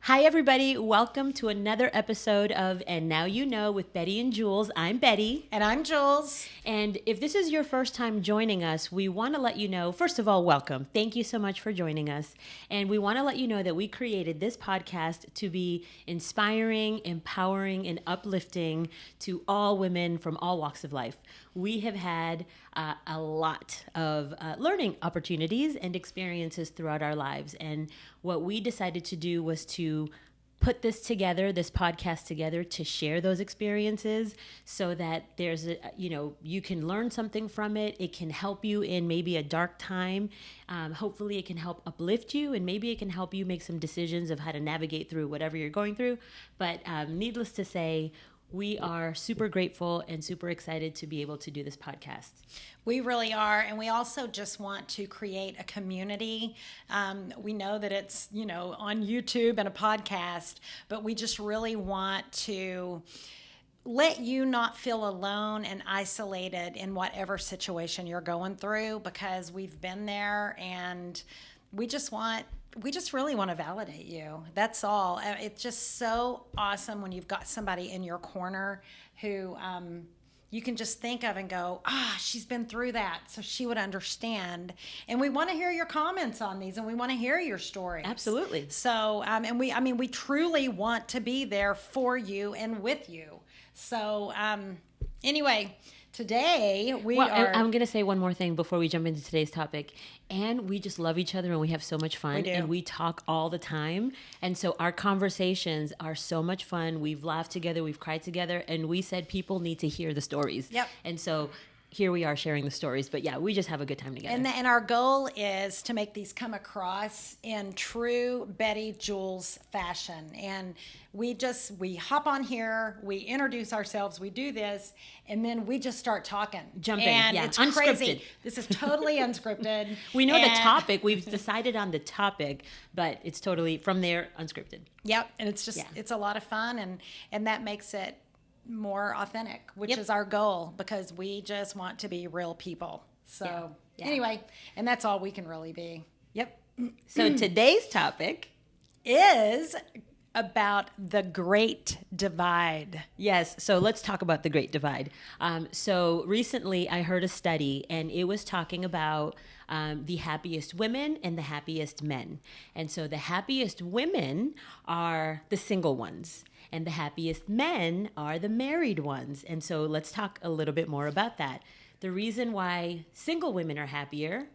Hi, everybody. Welcome to another episode of And Now You Know with Bette and Julz. I'm Bette. And I'm Julz. And if this is your first time joining us, we want to let you know, first of all, welcome. Thank you so much for joining us. And we want to let you know that we created this podcast to be inspiring, empowering, and uplifting to all women from all walks of life. We have had a lot of learning opportunities and experiences throughout our lives. And what we decided to do was to put this podcast together to share those experiences so that there's you can learn something from it. It can help you in maybe a dark time. Hopefully it can help uplift you, and maybe it can help you make some decisions of how to navigate through whatever you're going through. But needless to say, we are super grateful and super excited to be able to do this podcast. We really are. And we also just want to create a community. We know that it's, on YouTube and a podcast, but we just really want to let you not feel alone and isolated in whatever situation you're going through, because we've been there, and we just really want to validate you. That's all. It's just so awesome when you've got somebody in your corner who you can just think of and go, she's been through that, so she would understand. And we want to hear your comments on these, and we want to hear your stories. Absolutely. So, and we truly want to be there for you and with you. So, anyway, today I'm going to say one more thing before we jump into today's topic. And we just love each other, and we have so much fun. We do. And we talk all the time. And so our conversations are so much fun. We've laughed together. We've cried together. And we said people need to hear the stories. Yep. And so here we are sharing the stories. But yeah, we just have a good time together. And our goal is to make these come across in true Bette Julz fashion. And we hop on here, we introduce ourselves, we do this, and then we just start talking. Jumping, and yeah. It's Unscripted. Crazy. This is totally unscripted. We know the topic. We've decided on the topic, but it's totally, from there, unscripted. Yep. And it's just, It's a lot of fun, and that makes it more authentic, which is our goal, because we just want to be real people. So anyway, and that's all we can really be. Yep. So today's topic is about the Great Divide. Yes, so let's talk about the Great Divide. So recently I heard a study, and it was talking about the happiest women and the happiest men. And so the happiest women are the single ones, and the happiest men are the married ones. And so let's talk a little bit more about that. The reason why single women are happier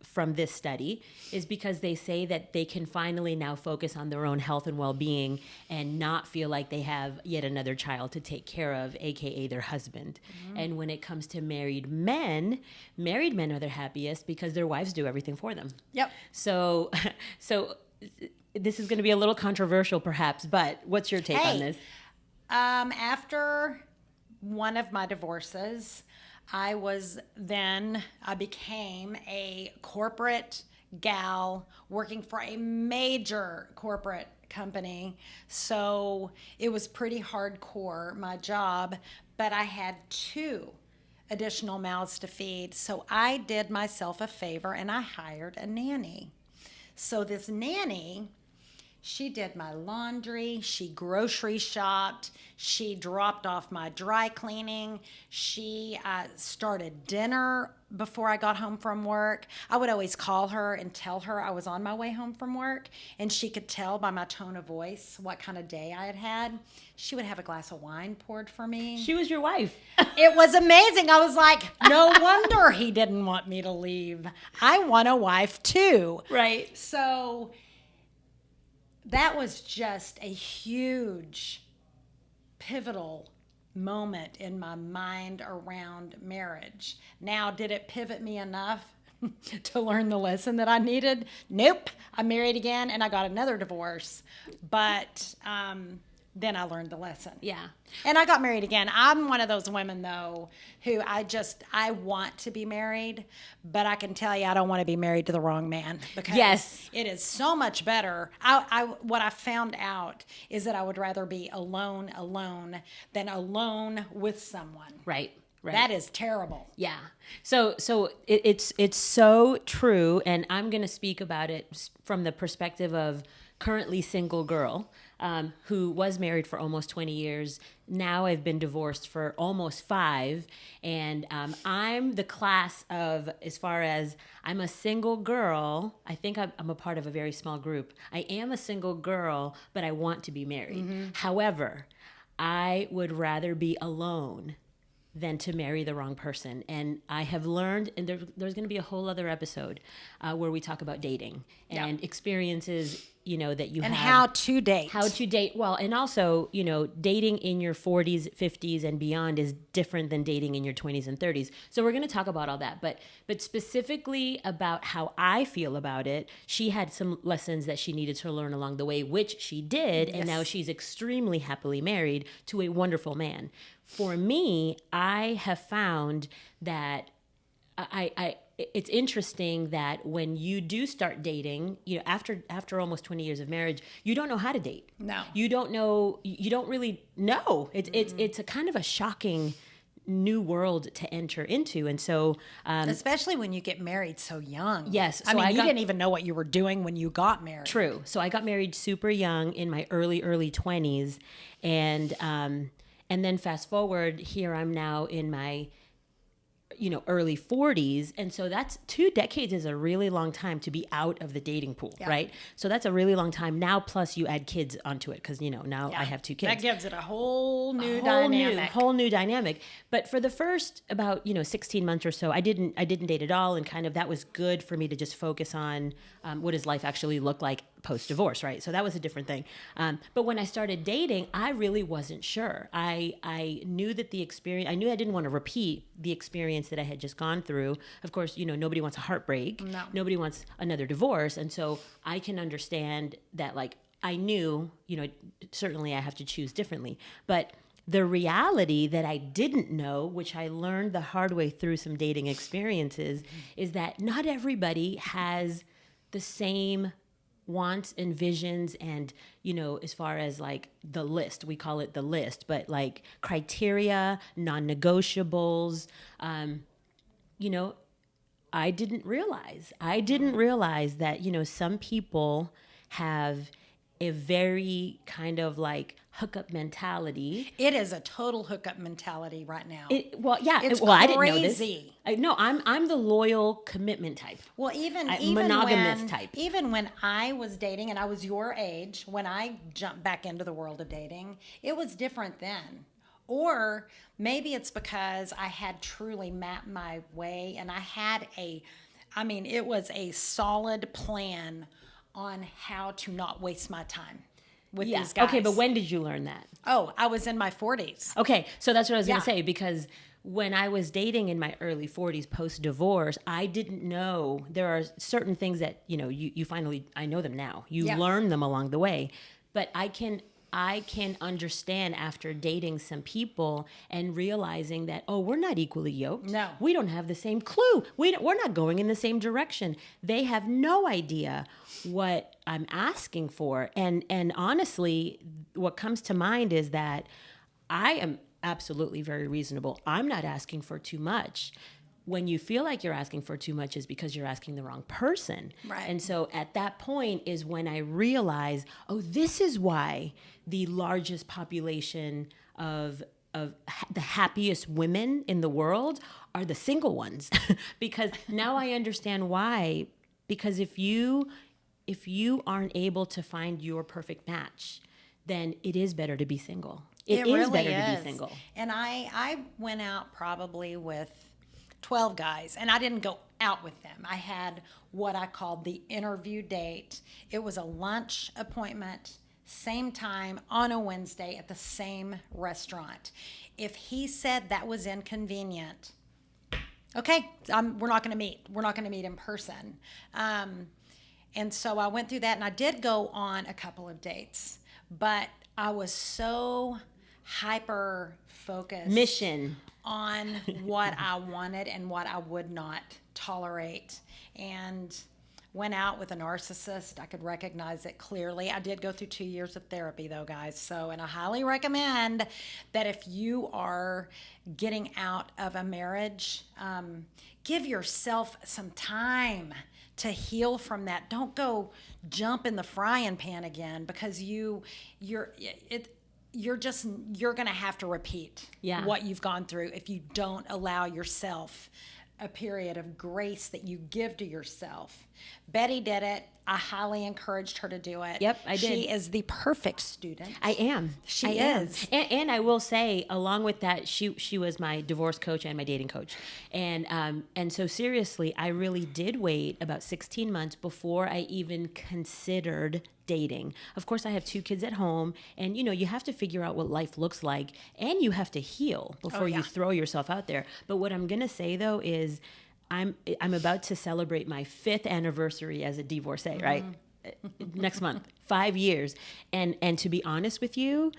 from this study is because they say that they can finally now focus on their own health and well-being and not feel like they have yet another child to take care of, aka their husband. Mm-hmm. And when it comes to married men are their happiest because their wives do everything for them. Yep. So this is going to be a little controversial perhaps, but what's your take on this? After one of my divorces, I became a corporate gal working for a major corporate company. So it was pretty hardcore, my job, but I had 2 additional mouths to feed. So I did myself a favor, and I hired a nanny. So this nanny, she did my laundry, she grocery shopped, she dropped off my dry cleaning, she started dinner before I got home from work. I would always call her and tell her I was on my way home from work, and she could tell by my tone of voice what kind of day I had had. She would have a glass of wine poured for me. She was your wife. It was amazing. I was like, no wonder he didn't want me to leave. I want a wife too. Right. So that was just a huge, pivotal moment in my mind around marriage. Now, did it pivot me enough to learn the lesson that I needed? Nope. I married again, and I got another divorce. But then I learned the lesson. Yeah. And I got married again. I'm one of those women, though, who I want to be married, but I can tell you I don't want to be married to the wrong man, because it is so much better. What I found out is that I would rather be alone than alone with someone. Right. Right. That is terrible. Yeah. So it's so true, and I'm going to speak about it from the perspective of currently single girl who was married for almost 20 years. Now I've been divorced for almost 5. And I'm the class of, as far as I'm a single girl, I think I'm a part of a very small group. I am a single girl, but I want to be married. However, I would rather be alone than to marry the wrong person. And I have learned, and there's going to be a whole other episode where we talk about dating and experiences, that you have. And how to date. How to date. Well, and also, dating in your 40s, 50s, and beyond is different than dating in your 20s and 30s. So we're going to talk about all that. But specifically about how I feel about it, she had some lessons that she needed to learn along the way, which she did. Yes. And now she's extremely happily married to a wonderful man. For me, I have found that it's interesting that when you do start dating, after almost 20 years of marriage, you don't know how to date. No. You don't know, you don't really know. It's a kind of a shocking new world to enter into. And so especially when you get married so young. Yes. So you didn't even know what you were doing when you got married. True. So I got married super young in my early 20s. And then fast forward, here I'm now in my early 40s. And so that's 2 decades is a really long time to be out of the dating pool, right? So that's a really long time now. Plus you add kids onto it because, now I have 2 kids. That gives it a whole new dynamic. Whole new dynamic. But for the first about, 16 months or so, I didn't date at all. And kind of that was good for me to just focus on what does life actually look like post-divorce, right? So that was a different thing. But when I started dating, I really wasn't sure. I knew that the experience, I knew I didn't want to repeat the experience that I had just gone through. Of course, nobody wants a heartbreak. No. Nobody wants another divorce. And so I can understand that, I knew, certainly I have to choose differently. But the reality that I didn't know, which I learned the hard way through some dating experiences, is that not everybody has the same wants and visions and, as far as the list, we call it the list, but criteria, non-negotiables, I didn't realize that, some people have a very kind of hookup mentality. It is a total hookup mentality right now. It's crazy. I didn't know this. I'm the loyal commitment type. Well, even monogamous type. Even when I was dating, and I was your age, when I jumped back into the world of dating, it was different then. Or maybe it's because I had truly mapped my way, and it was a solid plan on how to not waste my time with these guys. Okay, but when did you learn that? Oh, I was in my 40s. Okay, so that's what I was going to say, because when I was dating in my early 40s post-divorce, I didn't know there are certain things that, you finally, I know them now. You learn them along the way. But I can understand after dating some people and realizing that, we're not equally yoked. No. We don't have the same clue. We're not going in the same direction. They have no idea what I'm asking for. And honestly, what comes to mind is that I am absolutely very reasonable. I'm not asking for too much. When you feel like you're asking for too much is because you're asking the wrong person. Right. And so at that point is when I realize, this is why the largest population of the happiest women in the world are the single ones. Because now I understand why. Because if you aren't able to find your perfect match, then it is better to be single. It is really better to be single. And I went out probably with 12 guys, and I didn't go out with them. I had what I called the interview date. It was a lunch appointment, same time on a Wednesday at the same restaurant. If he said that was inconvenient, okay, we're not going to meet. We're not going to meet in person. And so I went through that, and I did go on a couple of dates, but I was so hyper focused Mission on what I wanted and what I would not tolerate, and went out with a narcissist. I could recognize it clearly. I did go through 2 years of therapy though, guys. So, and I highly recommend that if you are getting out of a marriage, give yourself some time to heal from that. Don't go jump in the frying pan again, because you're going to have to repeat what you've gone through if you don't allow yourself a period of grace that you give to yourself. Betty did it. I highly encouraged her to do it. Yep, I did. She is the perfect student. I am. She is. And I will say, along with that, she was my divorce coach and my dating coach. And so seriously, I really did wait about 16 months before I even considered dating. Of course, I have 2 kids at home, and you have to figure out what life looks like, and you have to heal before you throw yourself out there. But what I'm going to say though is I'm about to celebrate my 5th anniversary as a divorcee, right? Next month, 5 years. And to be honest with you,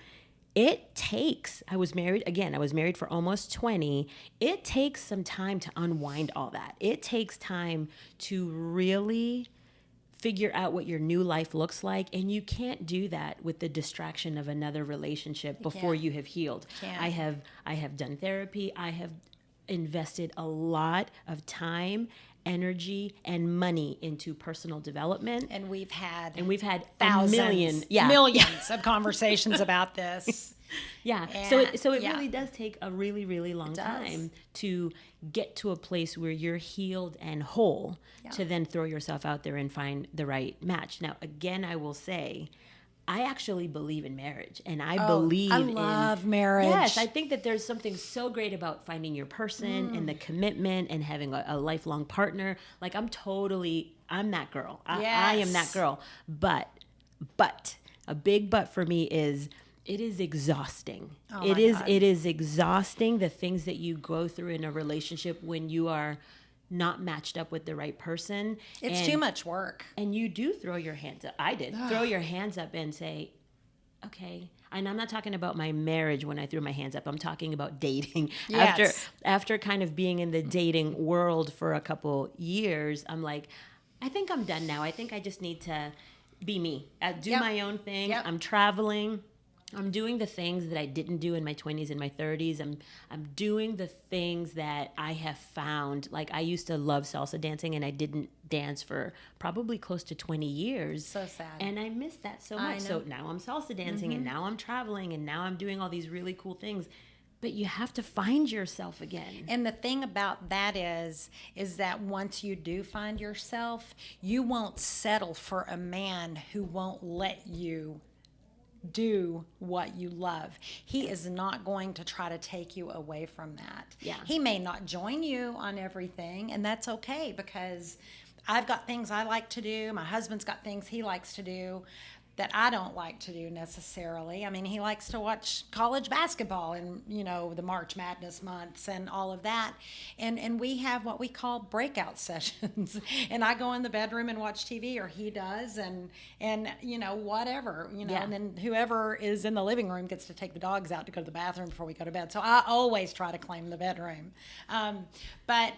it takes, I was married for almost 20. It takes some time to unwind all that. It takes time to really figure out what your new life looks like, and you can't do that with the distraction of another relationship before you have healed. I have done therapy. I have invested a lot of time, energy, and money into personal development, and we've had thousands, millions of conversations about this. So it really does take a really, really long time to get to a place where you're healed and whole to then throw yourself out there and find the right match. Now, again, I will say, I actually believe in marriage, and I love marriage. Yes, I think that there's something so great about finding your person and the commitment and having a lifelong partner. Like, I'm that girl. I am that girl. But a big but for me is it is exhausting. It is exhausting, the things that you go through in a relationship when you are not matched up with the right person. It's too much work. And you do throw your hands up. I did. Throw your hands up and say, okay. And I'm not talking about my marriage when I threw my hands up. I'm talking about dating. Yes. After kind of being in the dating world for a couple years, I'm like, I think I'm done now. I think I just need to be me. Do my own thing. Yep. I'm traveling. I'm doing the things that I didn't do in my 20s and my 30s. I'm doing the things that I have found. Like, I used to love salsa dancing, and I didn't dance for probably close to 20 years. So sad. And I miss that so much. So now I'm salsa dancing, and now I'm traveling, and now I'm doing all these really cool things. But you have to find yourself again. And the thing about that is that once you do find yourself, you won't settle for a man who won't let you do what you love. He is not going to try to take you away from that. Yeah. He may not join you on everything, and that's okay, because I've got things I like to do. My husband's got things he likes to do that I don't like to do necessarily. I mean, he likes to watch college basketball and, the March Madness months and all of that. And we have what we call breakout sessions. And I go in the bedroom and watch TV, or he does, and whatever, and then whoever is in the living room gets to take the dogs out to go to the bathroom before we go to bed. So I always try to claim the bedroom. But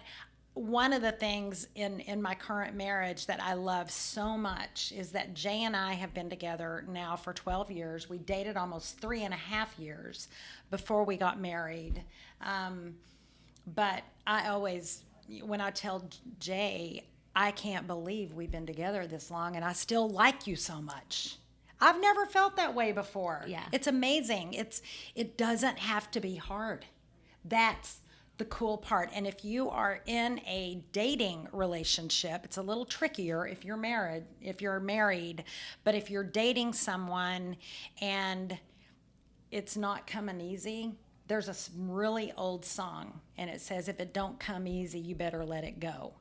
one of the things in my current marriage that I love so much is that Jay and I have been together now for 12 years. We dated almost 3.5 years before we got married. But I always, when I tell Jay, I can't believe we've been together this long and I still like you so much. I've never felt that way before. Yeah. It's amazing. It doesn't have to be hard. That's the cool part. And if you are in a dating relationship, it's a little trickier if you're married, but if you're dating someone and it's not coming easy, there's a really old song and it says, if it don't come easy, you better let it go.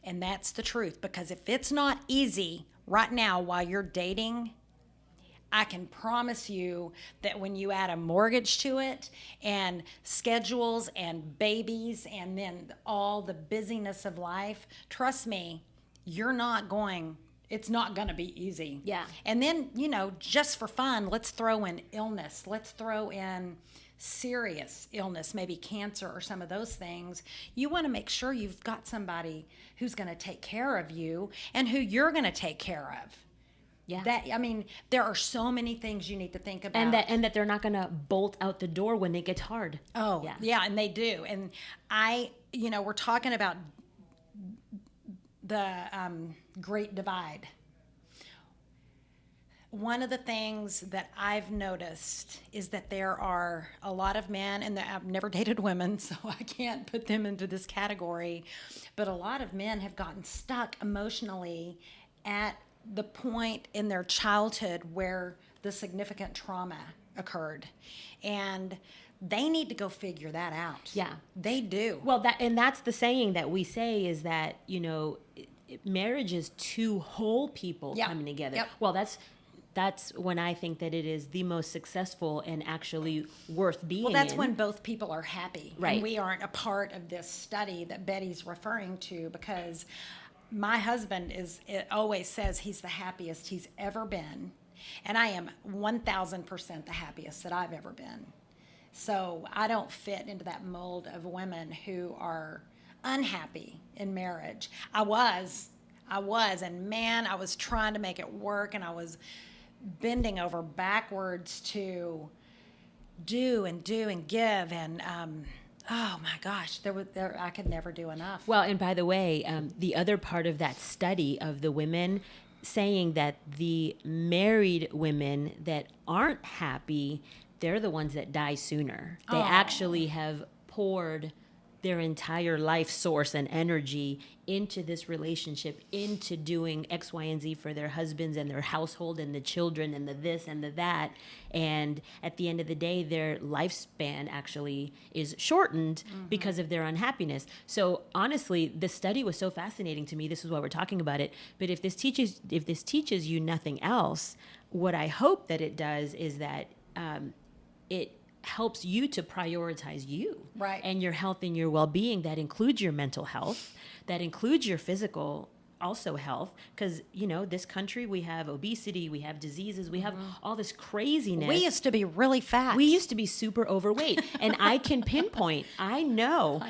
And that's the truth, because if it's not easy right now while you're dating, I can promise you that when you add a mortgage to it and schedules and babies and then all the busyness of life, trust me, it's not going to be easy. Yeah. And then, just for fun, let's throw in illness. Let's throw in serious illness, maybe cancer or some of those things. You want to make sure you've got somebody who's going to take care of you and who you're going to take care of. Yeah. There are so many things you need to think about. And that they're not going to bolt out the door when it gets hard. Oh, yeah, and they do. And we're talking about Great Divide. One of the things that I've noticed is that there are a lot of men, and I've never dated women, so I can't put them into this category, but a lot of men have gotten stuck emotionally at the point in their childhood where the significant trauma occurred. And they need to go figure that out. Yeah. They do. Well, that's the saying that we say is that, marriage is two whole people Yep. coming together. Yep. Well, that's when I think that it is the most successful and actually worth being Well, that's in. when both people are happy. Right. And we aren't a part of this study that Betty's referring to, because my husband always says he's the happiest he's ever been. And I am 1,000% the happiest that I've ever been. So I don't fit into that mold of women who are unhappy in marriage. I was, and man, I was trying to make it work, and I was bending over backwards to do and give, and oh my gosh, I could never do enough. Well, and by the way, the other part of that study of the women saying that the married women that aren't happy, they're the ones that die sooner. They actually have poured their entire life source and energy into this relationship, into doing X, Y, and Z for their husbands and their household and the children and the this and the that. And at the end of the day, their lifespan actually is shortened because of their unhappiness. So honestly, the study was so fascinating to me. This is why we're talking about it. But if this teaches you nothing else, what I hope that it does is that it helps you to prioritize you, right, and your health and your well-being. That includes your mental health, that includes your physical also health, because this country, we have obesity, we have diseases, we have all this craziness. We used to be really fat. We used to be super overweight. And I can pinpoint, I know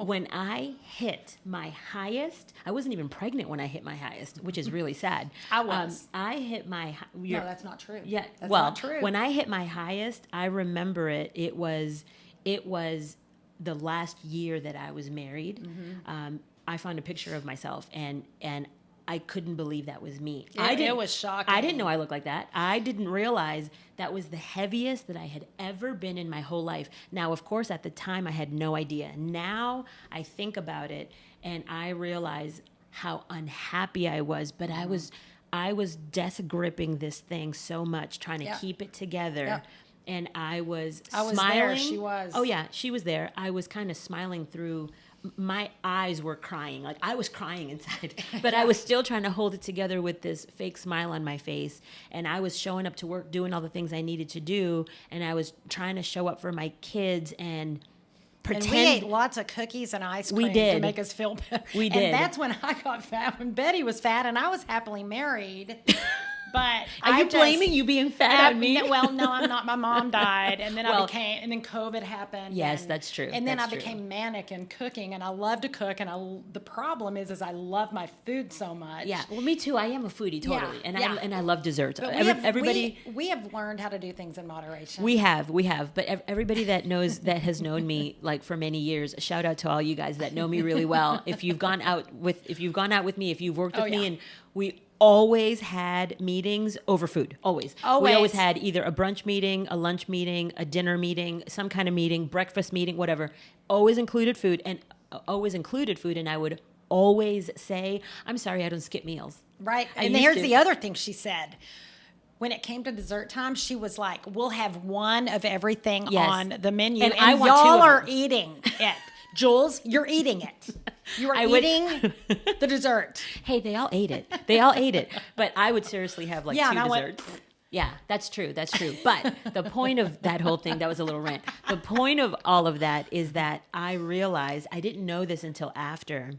when I hit my highest, I wasn't even pregnant when I hit my highest, which is really sad. I was. I hit my... No, that's not true. Yeah, that's well, not true. When I hit my highest, I remember it. It was the last year that I was married. I found a picture of myself, and I couldn't believe that was me. It was shocking. I didn't know I looked like that. I didn't realize that was the heaviest that I had ever been in my whole life. Now, of course, at the time, I had no idea. Now I think about it, and I realize how unhappy I was. But I was death gripping this thing so much, trying to keep it together. Yep. And I was smiling. There. She was. Oh, yeah, she was there. I was kind of smiling through. My eyes were crying. Like, I was crying inside. But I was still trying to hold it together with this fake smile on my face. And I was showing up to work, doing all the things I needed to do. And I was trying to show up for my kids and pretend. And we ate lots of cookies and ice cream to make us feel better. We did. And that's when I got fat, when Betty was fat and I was happily married. But are you blaming you being fat on me? Well, no, I'm not. My mom died, and then and then COVID happened. Yes, that's true. And then I became manic in cooking, and I love to cook. And the problem is I love my food so much. Yeah, well, me too. I am a foodie, totally, and I love desserts. But we have learned how to do things in moderation. We have. But everybody that has known me like for many years, shout out to all you guys that know me really well. If you've gone out with me, if you've worked with me, and we always had meetings over food. Always. We always had either a brunch meeting, a lunch meeting, a dinner meeting, some kind of meeting, breakfast meeting, whatever. Always included food. And I would always say, I'm sorry, I don't skip meals. Right. And here's the other thing she said. When it came to dessert time, she was like, we'll have one of everything on the menu. And y'all are eating it. Julz, you're eating it. You are eating the dessert. Hey, they all ate it. But I would seriously have two desserts. Yeah, that's true. But the point of that whole thing, that was a little rant. The point of all of that is that I realized, I didn't know this until after,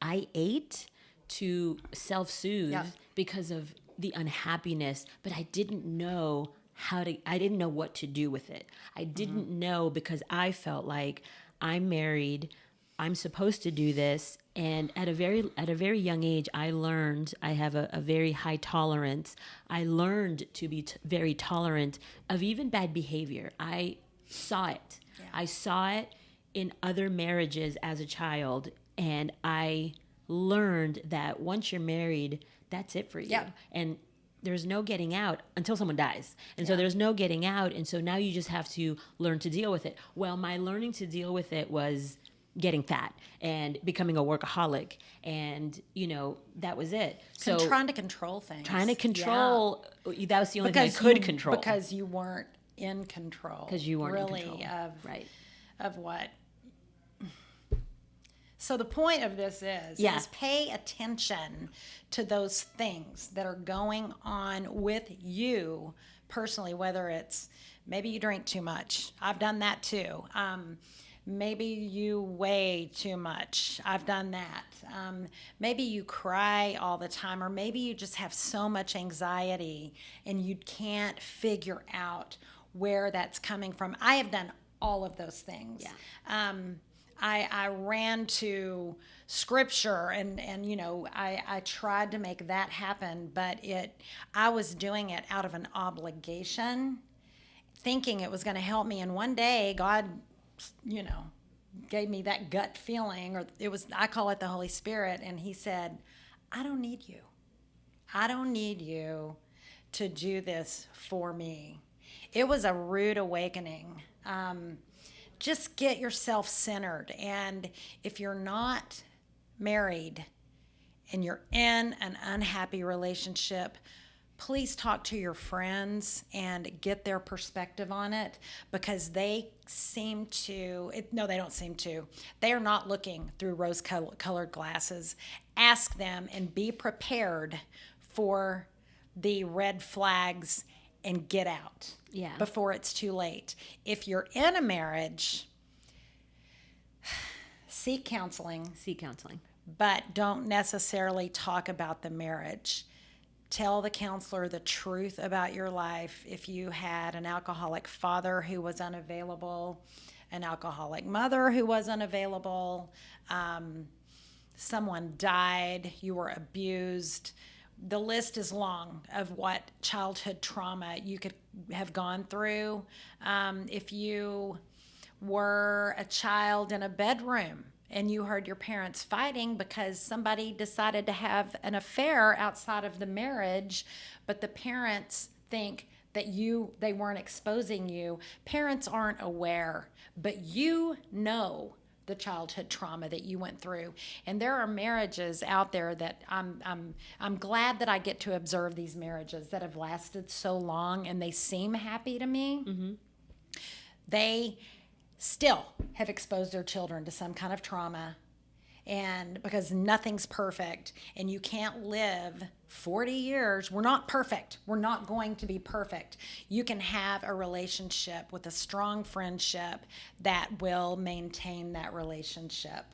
I ate to self-soothe because of the unhappiness, but I didn't know I didn't know what to do with it. I didn't know, because I felt like I'm married, I'm supposed to do this. And at a very young age, I learned, I have a very high tolerance. I learned to be very tolerant of even bad behavior. I saw it. Yeah. I saw it in other marriages as a child, and I learned that once you're married, that's it for you. Yep. And there's no getting out until someone dies. And so there's no getting out. And so now you just have to learn to deal with it. Well, my learning to deal with it was getting fat and becoming a workaholic. And, that was it. So trying to control things. Trying to control, that was the only thing I could control. Because you weren't in control. Because you weren't really in control. Right. Of what. So the point of this is pay attention to those things that are going on with you personally, whether it's maybe you drink too much. I've done that too. Maybe you weigh too much. I've done that. Maybe you cry all the time, or maybe you just have so much anxiety and you can't figure out where that's coming from. I have done all of those things. Yeah. I ran to scripture and I tried to make that happen, but I was doing it out of an obligation, thinking it was going to help me. And one day God, gave me that gut feeling, or I call it the Holy Spirit. And he said, I don't need you. I don't need you to do this for me. It was a rude awakening. Just get yourself centered. And if you're not married and you're in an unhappy relationship, please talk to your friends and get their perspective on it, because they don't seem to. They are not looking through rose-colored glasses. Ask them and be prepared for the red flags and get out before it's too late. If you're in a marriage, seek counseling. But don't necessarily talk about the marriage. Tell the counselor the truth about your life. If you had an alcoholic father who was unavailable, an alcoholic mother who was unavailable, someone died, you were abused, the list is long of what childhood trauma you could have gone through. If you were a child in a bedroom and you heard your parents fighting because somebody decided to have an affair outside of the marriage, but the parents think that they weren't exposing you. Parents aren't aware, but the childhood trauma that you went through. And there are marriages out there that I'm glad that I get to observe these marriages that have lasted so long and they seem happy to me. Mm-hmm. They still have exposed their children to some kind of trauma, and because nothing's perfect and you can't live 40 years. We're not perfect. We're not going to be perfect. You can have a relationship with a strong friendship that will maintain that relationship.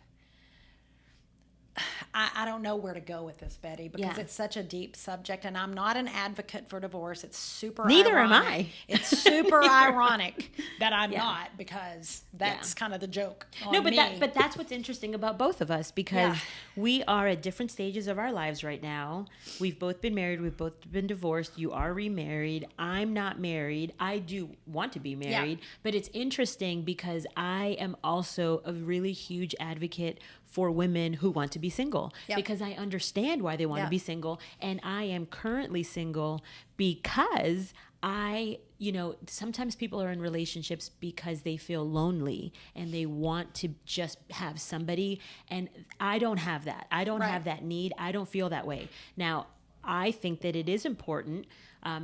I don't know where to go with this, Betty, because it's such a deep subject, and I'm not an advocate for divorce. It's super Neither ironic. am I. It's super ironic that I'm not, because that's kind of the joke on me. But that's what's interesting about both of us, because we are at different stages of our lives right now. We've both been married. We've both been divorced. You are remarried. I'm not married. I do want to be married, but it's interesting because I am also a really huge advocate for women who want to be single, because I understand why they want to be single. And I am currently single because sometimes people are in relationships because they feel lonely and they want to just have somebody. And I don't have that. I don't have that need. I don't feel that way. Now, I think that it is important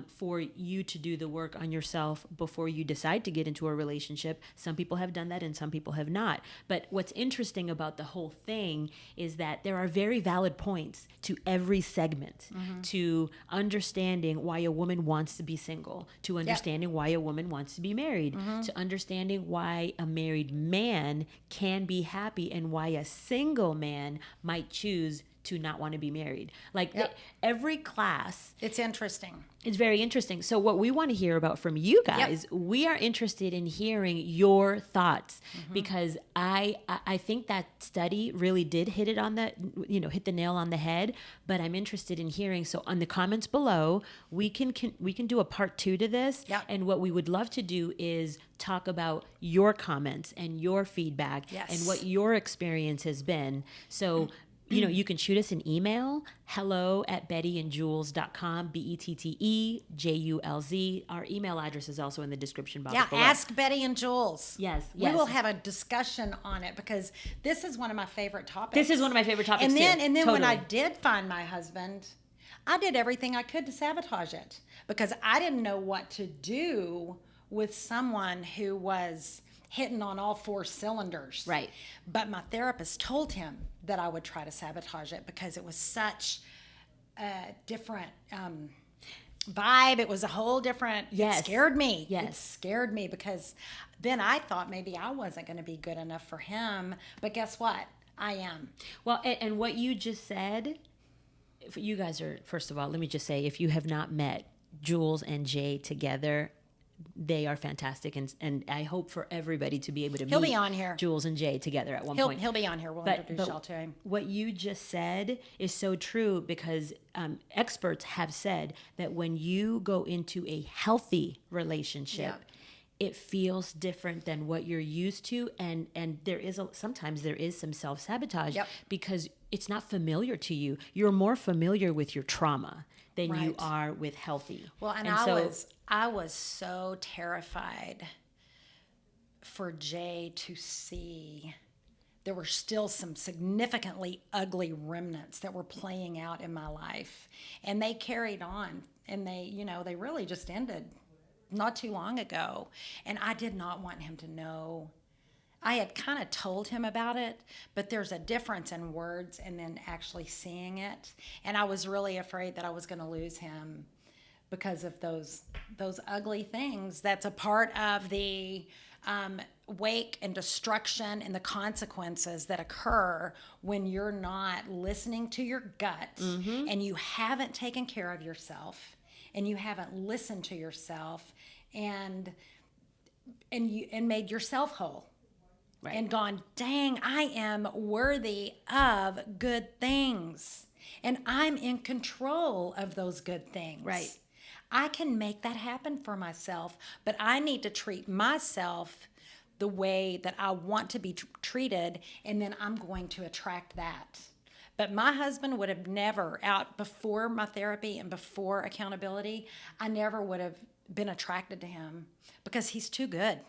for you to do the work on yourself before you decide to get into a relationship. Some people have done that and some people have not. But what's interesting about the whole thing is that there are very valid points to every segment, to understanding why a woman wants to be single, to understanding why a woman wants to be married, to understanding why a married man can be happy and why a single man might choose to not want to be married. Every class. It's interesting. It's very interesting. So what we want to hear about from you guys, we are interested in hearing your thoughts, because I think that study really did hit it on hit the nail on the head, but I'm interested in hearing. So on the comments below, we can do a part 2 to this. Yep. And what we would love to do is talk about your comments and your feedback and what your experience has been. So you can shoot us an email, hello@bettyandjulz.com, BETTEJULZ. Our email address is also in the description box below. Ask Betty and Julz. Yes. We will have a discussion on it because this is one of my favorite topics. This is one of my favorite topics and then totally. when I did find my husband, I did everything I could to sabotage it because I didn't know what to do with someone who was hitting on all 4 cylinders. Right. But my therapist told him that I would try to sabotage it because it was such a different vibe. It was a whole different, Yes. It scared me. Yes. It scared me because then I thought maybe I wasn't going to be good enough for him. But guess what? I am. Well, and what you just said, if you guys are, first of all, let me just say, if you have not met Julz and Jay together, they are fantastic, and I hope for everybody to be able to He'll meet be on here. Julz and Jay together at one point. He'll be on here. We'll introduce y'all to him. What you just said is so true because experts have said that when you go into a healthy relationship, it feels different than what you're used to, and sometimes there is some self-sabotage because it's not familiar to you. You're more familiar with your trauma than you are with healthy. Well, and I was so terrified for Jay to see there were still some significantly ugly remnants that were playing out in my life, and they carried on, and they really just ended not too long ago, and I did not want him to know. I had kind of told him about it, but there's a difference in words and then actually seeing it. And I was really afraid that I was going to lose him because of those ugly things. That's a part of the wake and destruction and the consequences that occur when you're not listening to your gut and you haven't taken care of yourself and you haven't listened to yourself and made yourself whole. Right. And gone, dang, I am worthy of good things. And I'm in control of those good things. Right. I can make that happen for myself, but I need to treat myself the way that I want to be treated, and then I'm going to attract that. But my husband would have never, out before my therapy and before accountability, I never would have been attracted to him because he's too good.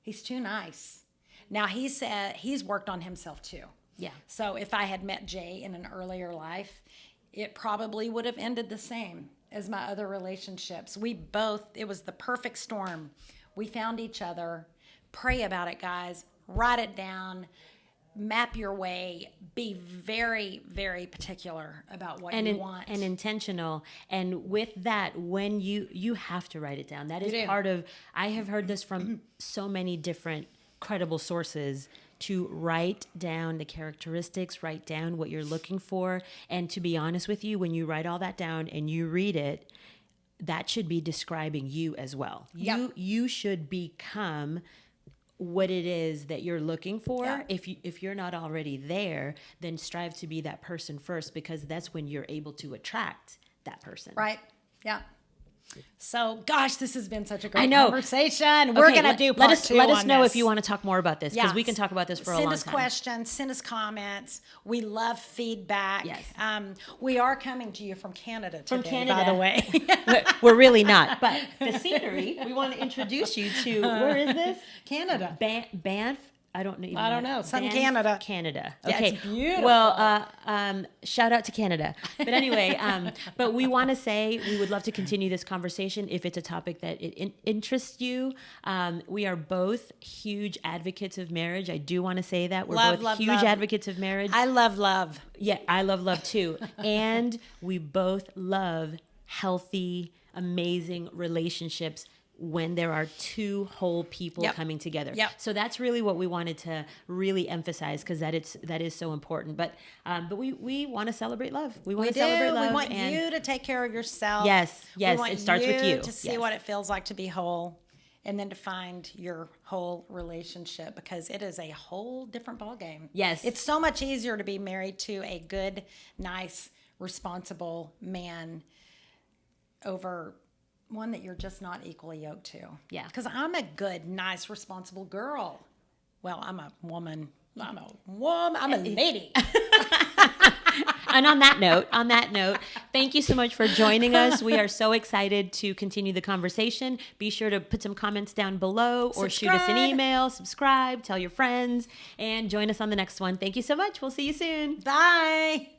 He's too nice. Now, he said he's worked on himself too. Yeah. So if I had met Jay in an earlier life, it probably would have ended the same as my other relationships. It was the perfect storm. We found each other. Pray about it, guys. Write it down. Map your way. Be very, very particular about what you want. And intentional. And with that, when you have to write it down. That is part of, I have heard this from so many different credible sources, to write down the characteristics, write down what you're looking for. And to be honest with you, when you write all that down and you read it, that should be describing you as well. Yep. You should become what it is that you're looking for. Yeah. If you're not already there, then strive to be that person first, because that's when you're able to attract that person. Right. Yeah. So, gosh, this has been such a great conversation. We're going to do part 2 Let us know this. if you want to talk more about this, because we can talk about this for a long time. Send us questions. Send us comments. We love feedback. Yes. We are coming to you from Canada today, From Canada, by the way. We're really not. But the scenery, we want to introduce you to, where is this? Canada. Banff. I don't know. I don't know. Some Banff, Canada. Canada. Yeah, Okay. it's beautiful. Well, shout out to Canada. But anyway, but we want to say we would love to continue this conversation if it's a topic that it interests you. We are both huge advocates of marriage. I do want to say that. We're both huge advocates of marriage. I love love. Yeah, I love love too. And we both love healthy, amazing relationships when there are 2 whole people coming together. Yep. So that's really what we wanted to really emphasize, because that is so important. But we want to celebrate love. We want to celebrate love. We want you to take care of yourself. Yes, We want it starts with you. to see what it feels like to be whole, and then to find your whole relationship, because it is a whole different ballgame. Yes. It's so much easier to be married to a good, nice, responsible man over one that you're just not equally yoked to. Yeah. Because I'm a good, nice, responsible girl. Well, I'm a woman. I'm a lady. And on that note, thank you so much for joining us. We are so excited to continue the conversation. Be sure to put some comments down below or shoot us an email, subscribe, tell your friends, and join us on the next one. Thank you so much. We'll see you soon. Bye.